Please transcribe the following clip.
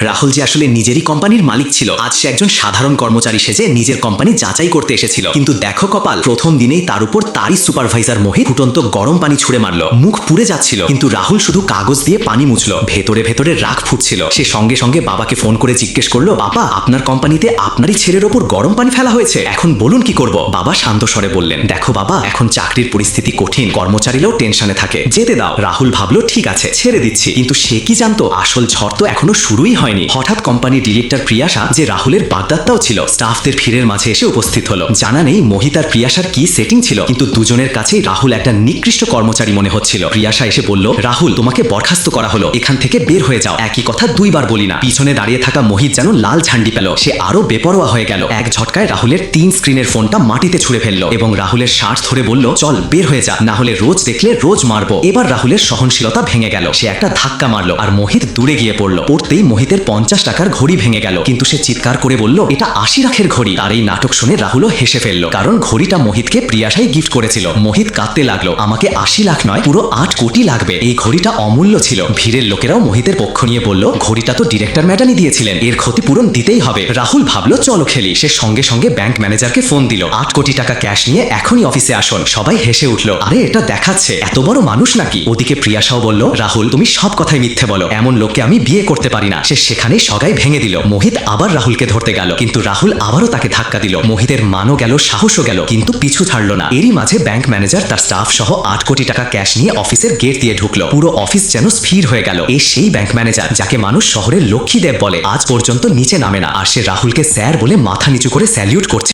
রাহুল যে আসলে নিজেরই কোম্পানির মালিক ছিল, আজ সে একজন সাধারণ কর্মচারী সেজে নিজের কোম্পানি যাচাই করতে এসেছিল। কিন্তু দেখো কপাল, প্রথম দিনেই তার উপর তারই সুপারভাইজার মোহিত ফুটন্ত গরম পানি ছুড়ে মারলো। মুখ পুড়ে যাচ্ছিল, কিন্তু রাহুল শুধু কাগজ দিয়ে পানি মুছলো। ভেতরে ভেতরে রাগ ফুটছিল। সে সঙ্গে সঙ্গে বাবাকে ফোন করে জিজ্ঞেস করলো, বাবা, আপনার কোম্পানিতে আপনারই ছেলের ওপর গরম পানি ফেলা হয়েছে, এখন বলুন কি করব। বাবা শান্ত স্বরে বললেন, দেখো বাবা, এখন চাকরির পরিস্থিতি কঠিন, কর্মচারীরাও টেনশনে থাকে, যেতে দাও। রাহুল ভাবলো, ঠিক আছে, ছেড়ে দিচ্ছি। কিন্তু সে কি জানতো, আসল ঝড় তো এখনো শুরুই হয়নি। হঠাৎ কোম্পানির ডিরেক্টর প্রিয়াশা, যে রাহুলের বাগদাত্তাও ছিল, স্টাফদের ভিড়ের মাঝে এসে উপস্থিত হলো। জানা নেই মোহিত আর প্রিয়াশার কি সেটিং ছিল, কিন্তু দুজনের কাছেই রাহুল একটা নিকৃষ্ট কর্মচারী মনে হচ্ছিল। প্রিয়াশা এসে বলল, রাহুল, তোমাকে বরখাস্ত করা হলো, এখান থেকে বের হয়ে যাও। একই কথা দুইবার বলি না। পিছনে দাঁড়িয়ে থাকা মোহিত যেন লাল ঝান্ডি পেল। সে আরো বেপরোয়া হয়ে গেল। এক ঝটকায় রাহুলের 3 স্ক্রিনের ফোনটা মাটিতে ছুঁড়ে ফেললো এবং রাহুলের শার্ট ধরে বলল, চল বের হয়ে যা, না হলে রোজ দেখলে রোজ মারবো। এবার রাহুলের সহনশীলতা ভেঙে গেল। সে একটা ধাক্কা মারলো আর মোহিত দূরে গিয়ে পড়লো। পড়তেই মোহিতের 50 টাকার ঘড়ি ভেঙে গেল, কিন্তু সে চিৎকার করে বলল, এটা 80 লাখের ঘড়ি। আর এই নাটক শুনে রাহুলও হেসে ফেললো, কারণ ঘড়িটা মোহিতকে প্রিয়াশাই গিফট করেছিল। মোহিত কাঁদতে লাগলো, আমাকে 80 লাখ নয়, পুরো 8 কোটি লাগবে। এই ঘড়িটা অমূল্য ছিল। ভিড়ের লোকেরাও মোহিতের পক্ষ নিয়ে বলল, ঘড়িটা তো ডিরেক্টর ম্যাডামই দিয়েছিলেন, এর ক্ষতিপূরণ দিতেই হবে। রাহুল ভাবলো, চলো খেলি। সে সঙ্গে সঙ্গে ব্যাংক ম্যানেজারকে ফোন দিল, 8 কোটি টাকা ক্যাশ নিয়ে এখনই অফিসে আসুন। সবাই হেসে উঠলো, আরে এটা দেখাচ্ছে, এত বড় মানুষ নাকি। ওদিকে প্রিয়াশাও বলল, রাহুল, তুমি সব কথাই মিথ্যে বলো, এমন লোককে আমি বিয়ে করতে পারি না। সে সেখানেই সগাই ভেঙে দিল। মোহিত আবার রাহুলকে ধরতে গেল, কিন্তু রাহুল আবারও তাকে ধাক্কা দিল। মোহিতের মানও গেল, সাহসও গেল, কিন্তু পিছু ছাড়লো না। এরই মাঝে ব্যাংক ম্যানেজার তার স্টাফ সহ 8 কোটি টাকা ক্যাশ নিয়ে অফিসের গেট দিয়ে ঢুকলো। পুরো অফিস যেন স্থির হয়ে গেল। এই সেই ব্যাংক ম্যানেজার যাকে মানুষ শহরের লক্ষ্মীদেব বলে, আজ পর্যন্ত নিচে নামে না, আর সে রাহুলকে স্যার বলে মাথা নিচু করে স্যালিউট করছে।